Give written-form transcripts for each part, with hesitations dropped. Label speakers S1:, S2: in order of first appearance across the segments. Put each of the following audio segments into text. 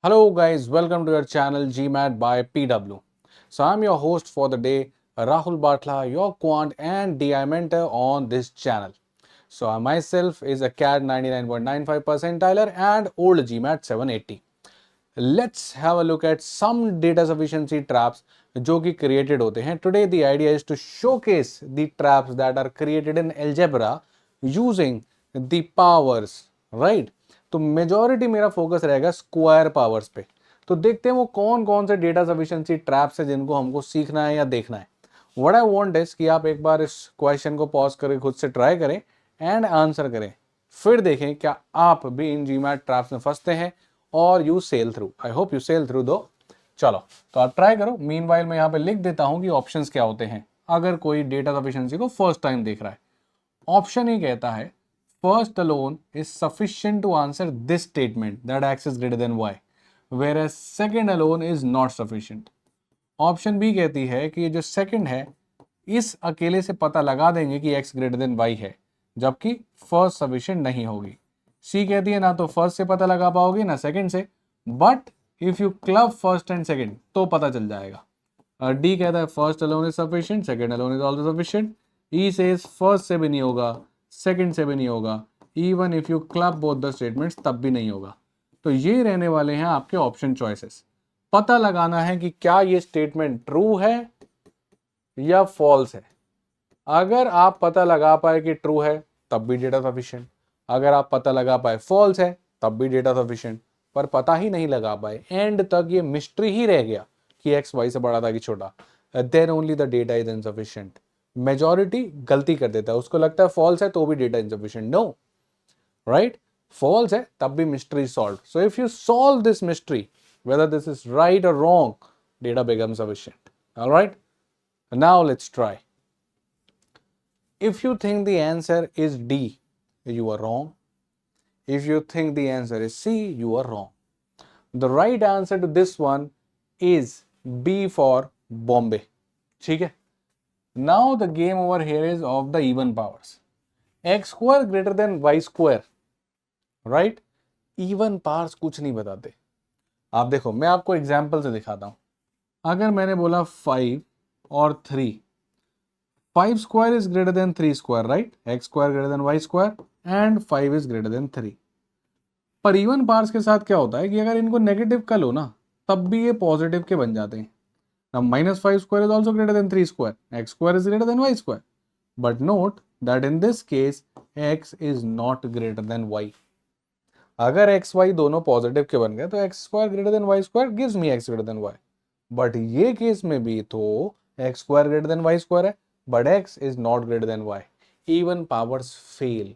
S1: Hello guys, welcome to your channel GMAT by PW. So I'm your host for the day, Rahul Batla, your quant and DI mentor on this channel. So I myself is a CAD 99.95 percentiler and old GMAT 780. Let's have a look at some data sufficiency traps जो कि created होते हैं. Today the idea is to showcase the traps that are created in algebra using the powers, right? तो majority मेरा focus रहेगा square powers पे. तो देखते हैं वो कौन कौन से डेटा सफिशिएंसी ट्रैप्स है जिनको हमको सीखना है या देखना है. व्हाट आई वांट इज कि आप एक बार इस क्वेश्चन को पॉज करके खुद से ट्राई करें एंड आंसर करें, फिर देखें क्या आप भी इन जीमैट ट्रैप्स में फंसते हैं और you sail through. I hope you sail through दो. चलो तो आप ट्राई करो. मीनवाइल मैं यहाँ पे लिख देता हूँ कि ऑप्शंस क्या होते हैं अगर कोई डेटा सफिशिएंसी को फर्स्ट टाइम देख रहा है. ऑप्शन ही कहता है first alone is sufficient to answer this statement that x is greater than y, whereas second alone is not sufficient. Option B कहती है कि ये जो सेकंड है इस अकेले से पता लगा देंगे कि x ग्रेटर देन y है, जबकि फर्स्ट सफिशिएंट नहीं होगी. सी कहती है ना तो फर्स्ट से पता लगा पाओगे ना सेकंड से, but if you club first and second तो पता चल जाएगा. डी कहता है first alone is sufficient, second alone is also sufficient. E says first से भी नहीं होगा, सेकंड से भी नहीं होगा, even if you club both the statements तब भी नहीं होगा. तो ये रहने वाले हैं आपके ऑप्शन चॉइसेस. पता लगाना है कि क्या ये स्टेटमेंट ट्रू है या फॉल्स है. अगर आप पता लगा पाए कि ट्रू है तब भी डेटा सफिशिएंट, अगर आप पता लगा पाए फॉल्स है तब भी डेटा सफिशिएंट, पर पता ही नहीं लगा पाए, एंड तक ये मिस्ट्री ही रह गया कि एक्स वाई से बड़ा था कि छोटा, then only the data is insufficient. Majority गलती कर देता है, उसको लगता है फॉल्स है तो भी data insufficient. No, right, false है तब भी mystery solve. So if you solve this mystery, whether this is right or wrong, data becomes sufficient. All right, now let's try. If you think the answer is D, you are wrong. If you think the answer is C, you are wrong. The right answer to this one is B for Bombay. ठीक है. Now the game over here is of the even powers. X square greater than Y square, right? Even powers कुछ नहीं बताते. आप देखो मैं आपको example से दिखाता हूं. अगर मैंने बोला 5 और 3, 5 square is greater than 3 square, right? X square greater than y square and 5 is greater than 3. पर इवन पार्ट्स के साथ क्या होता है कि अगर इनको नेगेटिव कर लो ना तब भी ये पॉजिटिव के बन जाते हैं. Now -5 square is also greater than 3 square. X square is greater than y square. But note that in this case x is not greater than y. अगर x y दोनों पॉजिटिव के बन गए तो x square greater than y square gives me x greater than y. But ये case में भी तो x square greater than y square है, but x is not greater than y. Even powers fail,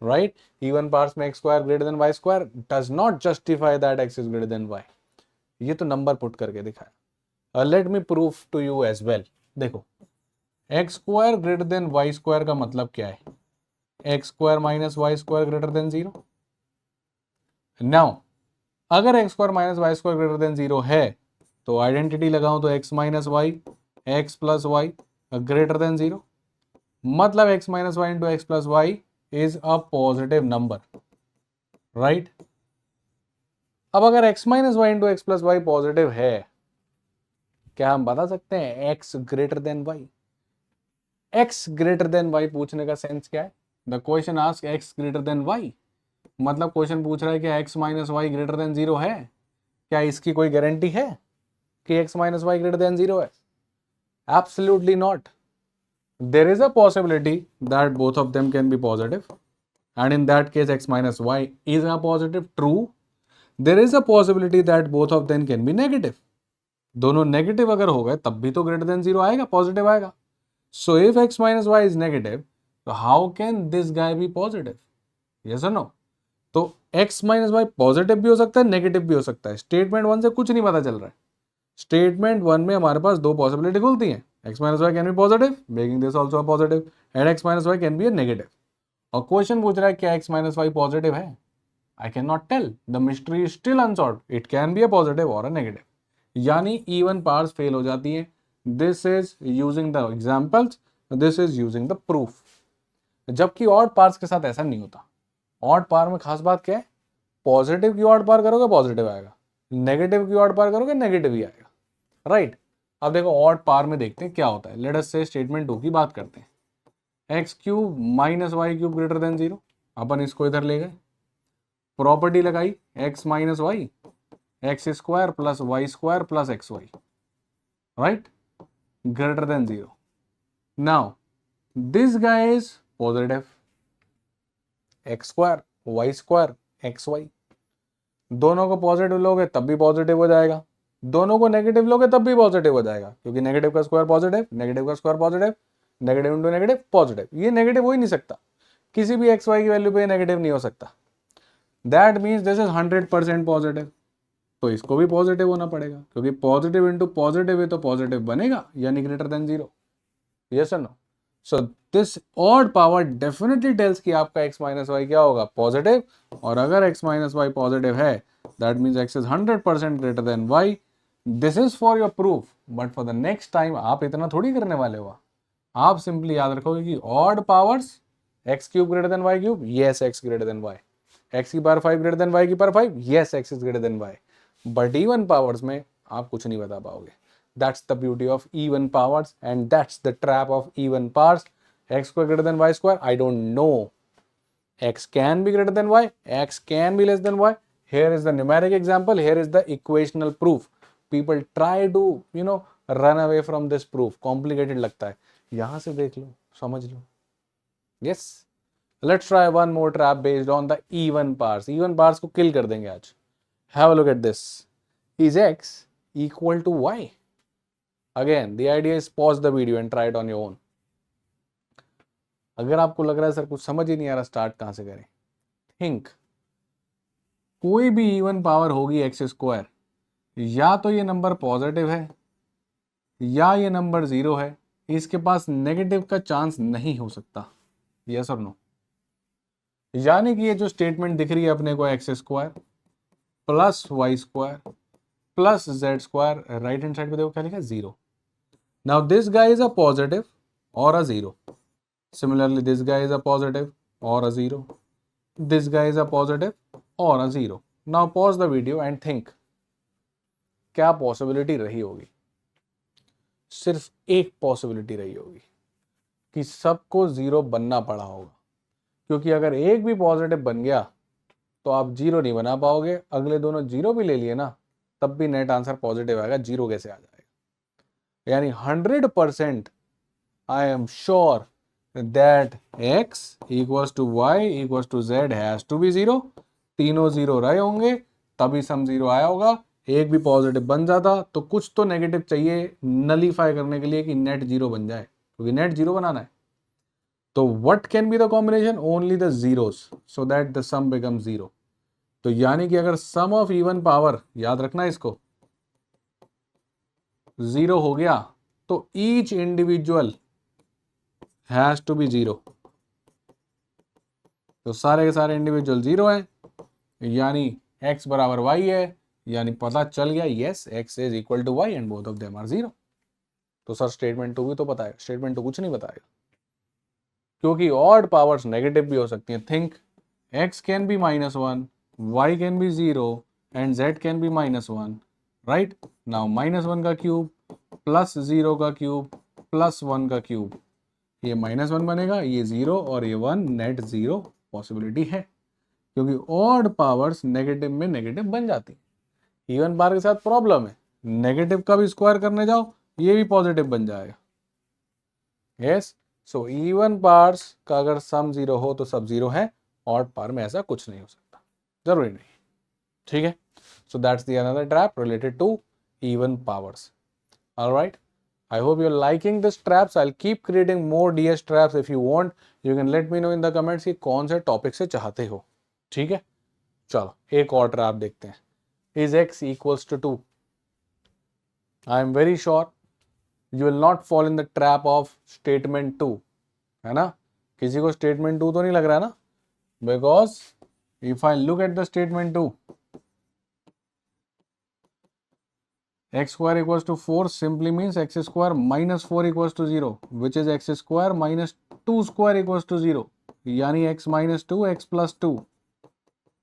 S1: right? Even powers में x square greater than y square does not justify that x is greater than y. ये तो number put करके दिखाया. Let me proof to you as well. देखो x square greater than y square का मतलब क्या है? X square minus y square greater than 0. Now अगर x square minus y square greater than 0 है तो आइडेंटिटी लगाऊं तो x minus y, x plus y greater than 0. मतलब x minus y into x plus y is a positive number, right? अब अगर x minus y into x plus y positive है, क्या हम बता सकते हैं x greater than y? x greater than y पूछने का सेंस क्या है? The question ask x greater than y, मतलब क्वेश्चन पूछ रहा है कि x minus y greater than 0 है. क्या इसकी कोई गारंटी है कि x minus y greater than 0 है? Absolutely not. There is a possibility that both of them can be positive, and in that case x minus y is a positive, true. There is a possibility that both of them can be negative. दोनों negative अगर हो गए तब भी तो greater than 0 आएगा, positive आएगा. So if x minus y is negative, तो how can this guy be positive? Yes और नो? तो x माइनस वाई पॉजिटिव भी हो सकता है, नेगेटिव भी हो सकता है. स्टेटमेंट 1 से कुछ नहीं पता चल रहा है. स्टेटमेंट 1 में हमारे पास दो पॉसिबिलिटी खुलती हैं. x minus y can be positive, making this also positive, and x minus y can be a negative. और क्वेश्चन पूछ रहा है क्या x माइनस वाई पॉजिटिव है? I can not tell. The mystery is still unsolved. It can be a positive और a negative. यानी even parts fail हो जाती है. This is using the examples, this is using the proof. जबकि odd parts के साथ ऐसा नहीं होता. ऑड पार में खास बात क्या है? पॉजिटिव की ऑड पार करोगे पॉजिटिव आएगा, नेगेटिव की ऑड पार करोगे नेगेटिव ही आएगा, राइट। अब देखो ऑड पार में देखते हैं क्या होता है। लेट अस से स्टेटमेंट 2 की बात करते हैं। X cube minus y cube greater than 0, अपन इसको इधर ले गए, प्रॉपर्टी लगाई x minus y x square plus y square plus x y, right, greater than 0। Now this guy is positive, x square y square x y, दोनों को positive लोगे तब भी पॉजिटिव हो जाएगा, दोनों को नेगेटिव लोगे तब भी पॉजिटिव हो जाएगा, क्योंकि नेगेटिव का स्क्वायर पॉजिटिव, नेगेटिव का square positive, negative into negative positive, ये नेगेटिव हो ही नहीं सकता, किसी भी एक्स वाई की वैल्यू पे नेगेटिव नहीं हो सकता। That means this is 100% positive, तो इसको भी पॉजिटिव होना पड़ेगा, क्योंकि पॉजिटिव इंटू पॉजिटिव है तो पॉजिटिव बनेगा, यानी ग्रेटर देन 0। यस और no? So this odd power definitely tells कि आपका x माइनस वाई क्या होगा, पॉजिटिव, और अगर x माइनस वाई पॉजिटिव है that means x is 100% greater than y। This is for your proof, but for the next time आप इतना थोड़ी करने वाले हो, आप सिंपली याद रखोगे कि odd powers x cube greater than y cube, yes x greater than y, x की पावर 5 ग्रेटर देन y की power 5, yes x is greater than y, but even powers में आप कुछ नहीं बता पाओगे। That's the beauty of even powers, and that's the trap of even powers. X square greater than y square, I don't know. X can be greater than y, x can be less than y. Here is the numeric example, here is the equational proof. People try to, run away from this proof. Complicated लगता है, यहाँ से देख लो, समझ लो. Yes. Let's try one more trap based on the even powers. Even powers को kill कर देंगे आज. Have a look at this. Is x equal to y? Again, the idea is pause the video and try it on your own. अगर आपको लग रहा है sir कुछ समझ ही नहीं आ रहा, स्टार्ट कहां से करें, थिंक कोई भी इवन पावर होगी एक्स स्क्वायर, या तो ये नंबर पॉजिटिव है या ये नंबर 0 है, इसके पास नेगेटिव का चांस नहीं हो सकता। यस और नो? यानी कि ये जो स्टेटमेंट दिख रही है अपने को, x square plus y square plus z square, right hand side पे देखो क्या लिखा है, 0। Now this guy is a positive or a 0. Similarly, this guy is a positive or a 0. This guy is a positive or a 0. Now pause the video and think, क्या possibility रही होगी? सिर्फ एक पॉसिबिलिटी रही होगी कि सबको 0 बनना पड़ा होगा, क्योंकि अगर एक भी पॉजिटिव बन गया तो आप 0 नहीं बना पाओगे, अगले दोनों 0 भी ले लिए ना तब भी नेट आंसर पॉजिटिव आएगा, 0 कैसे आ जाएगा? यानी 100% I am sure that x equals to y equals to z has to be 0। तीनों 0 रहे होंगे तभी सम 0 आया होगा। एक भी पॉजिटिव बन जाता तो कुछ तो नेगेटिव चाहिए नलीफाई करने के लिए कि नेट 0 बन जाए, क्योंकि नेट 0 बनाना है। तो what can be the combination? Only the zeros, so that the sum become 0। तो यानी कि अगर सम ऑफ इवन पावर, याद रखना इसको, 0 हो गया तो each individual has to be 0। तो सारे के सारे इंडिविजुअल 0 हैं, यानी x बराबर y है, यानी पता चल गया yes x is equal to y and both of them are 0। तो सर स्टेटमेंट 2 भी तो बताएगा, स्टेटमेंट 2 कुछ नहीं बताएगा, क्योंकि ऑड पावर्स नेगेटिव भी हो सकती हैं। Think x can be -1, y can be 0 and z can be -1, right. Now -1 का क्यूब प्लस 0 का क्यूब प्लस 1 का क्यूब, ये -1 बनेगा, ये 0 और ये 1, नेट 0 पॉसिबिलिटी है, क्योंकि ऑड पावर्स नेगेटिव में नेगेटिव बन जाती है। इवन पावर के साथ प्रॉब्लम है, नेगेटिव का भी स्क्वायर करने जाओ ये भी पॉजिटिव बन जाएगा। यस, सो इवन पावर्स का अगर सम 0 हो तो सब 0 है, ऑड पावर में ऐसा कुछ नहीं हो सकता, जरूरी नहीं, ठीक है। So that's the another trap related to even powers. All right, I hope you're liking this traps. I'll keep creating more DS traps. If you want, you can let me know in the comments कि कौन से topic से चाहते हो, ठीक है। चलो एक और ट्रैप देखते हैं। Is x equals to 2? I am very sure you will not fall in the trap of statement 2, है ना? किसी को statement 2 तो नहीं लग रहा है ना? Because if I look at the statement 2, x square equals to 4 simply means x square minus 4 equals to 0, which is x square minus 2 square equals to 0, यानी x minus 2 x plus 2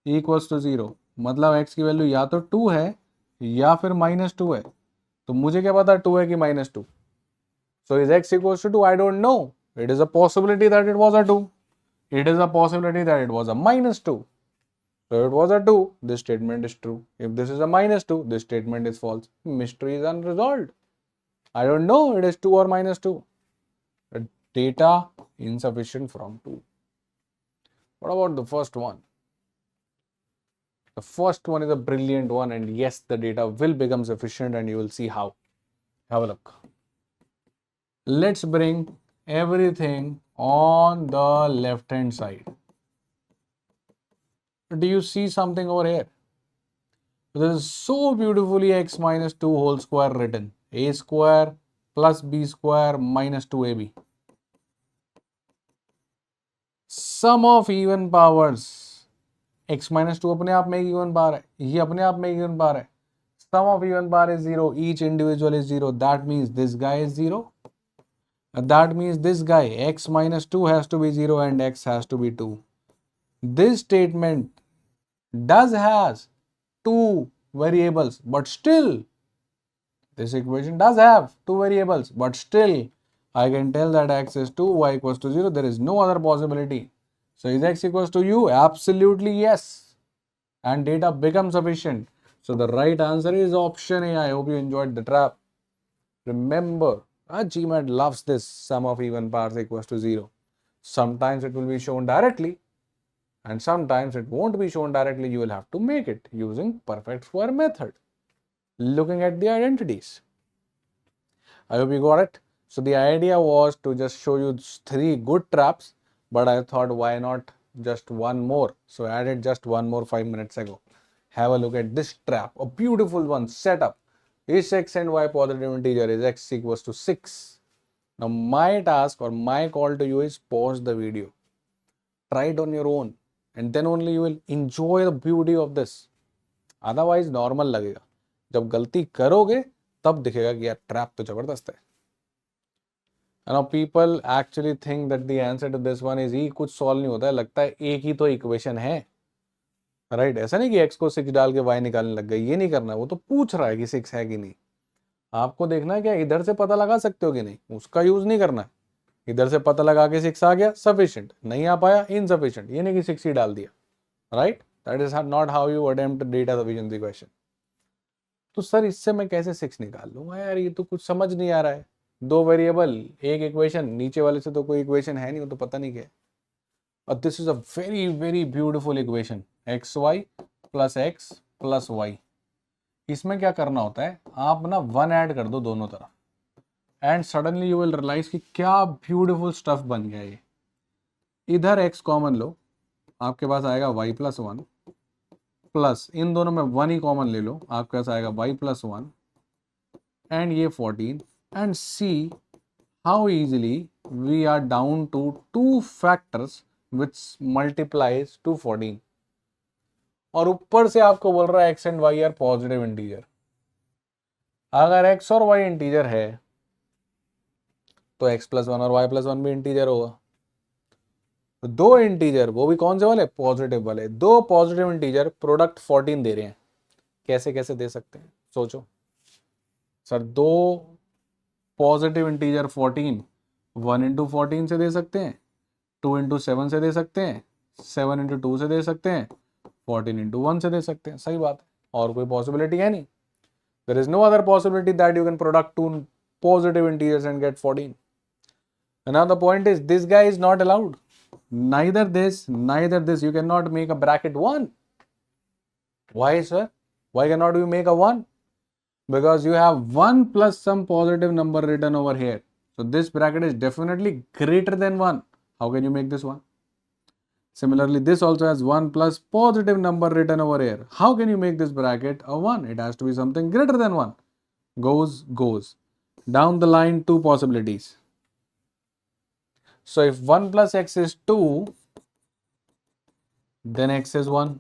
S1: equals to 0। मतलब x की value या तो 2 है या फिर -2 है, तो मुझे क्या पता 2 है कि -2? So is x equals to 2? I don't know. It is a possibility that it was a 2. It is a possibility that it was a -2. So it was a 2. This statement is true. If this is a -2, this statement is false. Mystery is unresolved. I don't know it is 2 or -2. The data insufficient from 2. What about the first one? The first one is a brilliant one, and yes, the data will become sufficient, and you will see how. Have a look. Let's bring everything on the left hand side. Do you see something over here? This is so beautifully x minus 2 whole square written. A square plus b square minus 2ab. Sum of even powers. x minus 2 अपने आप में एक even power है, ये अपने आप में एक even power है. Sum of even power is 0. Each individual is 0. That means this guy is 0. That means this guy x minus 2 has to be 0 and x has to be 2. This statement does has two variables, but still this equation does have two variables, but still I can tell that x is 2, y equals to 0. There is no other possibility. So is x equals to u? Absolutely yes. And data becomes sufficient. So the right answer is option A. I hope you enjoyed the trap. Remember, GMAT loves this sum of even powers equals to 0. Sometimes it will be shown directly, and sometimes it won't be shown directly. You will have to make it using perfect square method, looking at the identities. I hope you got it. So the idea was to just show you 3 good traps, but I thought why not just one more. So I added just one more 5 minutes ago. Have a look at this trap, a beautiful one. Set up. Is x and y positive integer? Is x equals to 6? Now my task or my call to you is pause the video. Try it on your own, and then only you will enjoy the beauty of this. Otherwise normal लगेगा. जब गलती करोगे तब दिखेगा कि यार trap तो जबरदस्त है. Now people actually think that the answer to this one is E. कुछ सॉल्व नहीं होता है, लगता है एक ही तो इक्वेशन है, राइट? ऐसा नहीं कि x को 6 डाल के y निकालने लग गए, ये नहीं करना. वो तो पूछ रहा है कि 6 है कि नहीं. आपको देखना है क्या इधर से पता लगा सकते हो कि नहीं, उसका यूज नहीं करना. इधर से पता लगा के 6 आ गया, सफिशिएंट. नहीं आ पाया, इनसफिशिएंट. ये नहीं कि 6 ही डाल दिया, right? That is not how you attempt data sufficiency question. तो सर इससे मैं कैसे 6 निकाल लूंगा यार, ये तो कुछ समझ नहीं आ रहा है. 2 वेरिएबल, एक इक्वेशन, नीचे वाले से तो कोई इक्वेशन है नहीं, वो तो पता नहीं क्या है. और this is a very very beautiful equation, x y plus x plus y. इसमें क्या करना होता है, आप ना 1 ऐड कर दो दोनों तरफ, and suddenly you will realise कि क्या ब्यूटीफुल स्टफ बन गया ये. इधर x कॉमन लो, आपके पास आएगा y प्लस 1, प्लस इन दोनों में 1 ही कॉमन ले लो, आपके पास आएगा y प्लस 1, एंड ये 14. And see how easily we are down to 2 factors which multiplies to 14. और ऊपर से आपको बोल रहा है x and y are positive integer. अगर x और y इंटीजर है तो x प्लस 1 और y प्लस 1 भी इंटीजर होगा. तो 2 इंटीजर, वो भी कौन से वाले, पॉजिटिव वाले. 2 पॉजिटिव इंटीजर प्रोडक्ट 14 दे रहे हैं. कैसे कैसे दे सकते हैं, सोचो सर. 2 पॉजिटिव इंटीजर 14, 1 इंटू 14 से दे सकते हैं, 2 इंटू 7 से दे सकते हैं, 7 इंटू 2 से दे सकते हैं, 14 इंटू 1 से दे सकते हैं. सही बात है, और कोई पॉसिबिलिटी है नहीं. There is no other possibility that you can product 2 positive integers and get 14. And now the point is this guy is not allowed. Neither this, neither this. You cannot make a bracket 1. Why, sir? Why cannot you make a 1? Because you have 1 plus some positive number written over here. So this bracket is definitely greater than 1. How can you make this 1? Similarly, this also has 1 plus positive number written over here. How can you make this bracket a 1? It has to be something greater than 1. Goes. Down the line, 2 possibilities. So if 1 plus x is 2, then x is 1.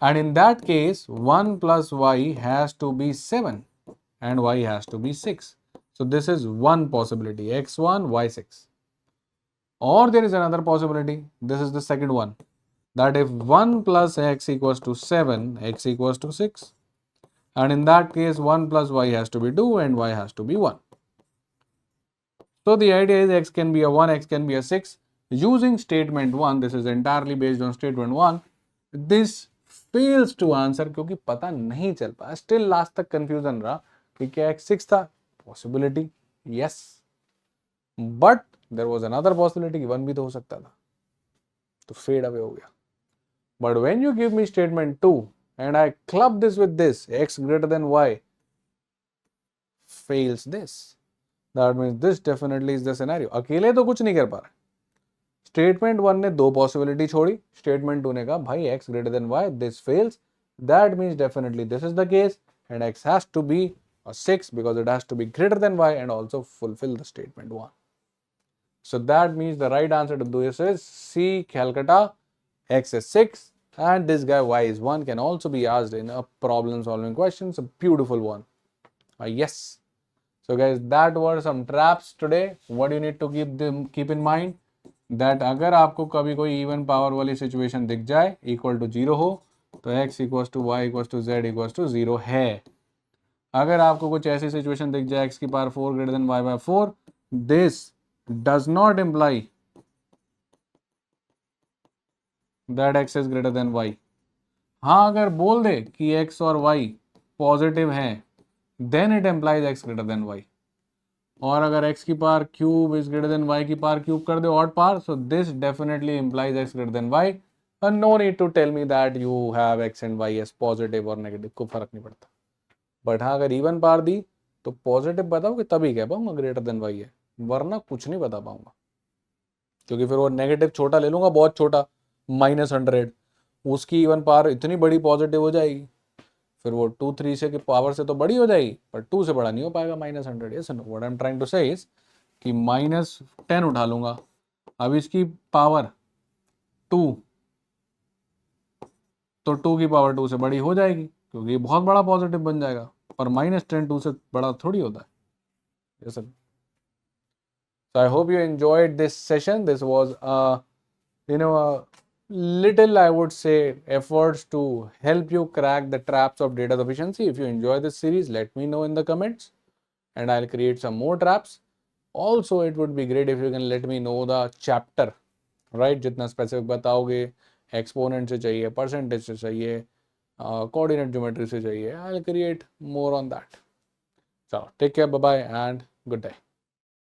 S1: And in that case, 1 plus y has to be 7 and y has to be 6. So this is one possibility, x1, y6. Or there is another possibility. This is the second one. That if 1 plus x equals to 7, x equals to 6. and in that case 1 plus y has to be 2 and y has to be 1. So the idea is x can be a 1, x can be a 6. Using statement 1, this is entirely based on statement 1, this fails to answer क्योंकि पता नहीं चल पाया. Still last तक confusion रहा कि क्या x 6 था. Possibility yes, but there was another possibility कि 1 भी तो हो सकता था, तो फेड अवे हो गया. But when you give me statement 2 and I club this with this, x greater than y, fails this. That means this definitely is the scenario. अकेले तो कुछ नहीं कर पा रहा. स्टेटमेंट 1 ने 2 पॉसिबिलिटी छोड़ी, स्टेटमेंट 2 ने कहा भाई x greater than y, this fails. That means definitely this is the case and x has to be a 6 because it has to be greater than y and also fulfill the statement 1. So that means the right answer to this is C, Calcutta. X is 6 and this guy y is 1 can also be asked in a problem solving question. It's a beautiful one. Yes. So guys, that were some traps today. What you need to keep in mind that अगर आपको कभी कोई even power वाली situation दिख जाए equal to 0 हो तो x equals to y equals to z equals to 0 है. अगर आपको कुछ ऐसी सिचुएशन दिख जाए x की power 4 greater than y by 4, this does not imply that x is greater than y. हाँ, अगर बोल दे कि x और y पॉजिटिव हैं, then it implies x greater than y. और अगर x की power cube is greater than y की पावर क्यूब कर दे odd power, so this definitely implies x greater than y. And no need to tell me that you have x and y as positive और negative, को फर्क नहीं पड़ता. But हाँ, अगर इवन पावर दी तो पॉजिटिव बताओगे तभी कह पाऊंगा ग्रेटर देन y है, वरना कुछ नहीं बता पाऊंगा, क्योंकि फिर वो नेगेटिव छोटा ले लूंगा, बहुत छोटा, -100, उसकी इवन पावर इतनी बड़ी पॉजिटिव हो जाएगी, फिर वो 2 3 से की पावर से तो बड़ी हो जाएगी पर 2 से बड़ा नहीं हो पाएगा -100. Yes no, what I am trying to say is कि -10 उठा लूंगा, अब इसकी पावर 2, तो 2 की पावर 2 से बड़ी हो जाएगी क्योंकि ये बहुत बड़ा पॉजिटिव बन जाएगा, पर -10 2 से बड़ा थोड़ी होता है. Yes sir. So I hope you enjoyed this session. This was a little, I would say, efforts to help you crack the traps of data sufficiency. If you enjoy this series, let me know in the comments and I'll create some more traps. Also, it would be great if you can let me know the chapter, right? जितना specific बताओगे, exponent से चाहिए, percentage से चाहिए, coordinate geometry से चाहिए, I'll create more on that. So take care, bye bye and good day.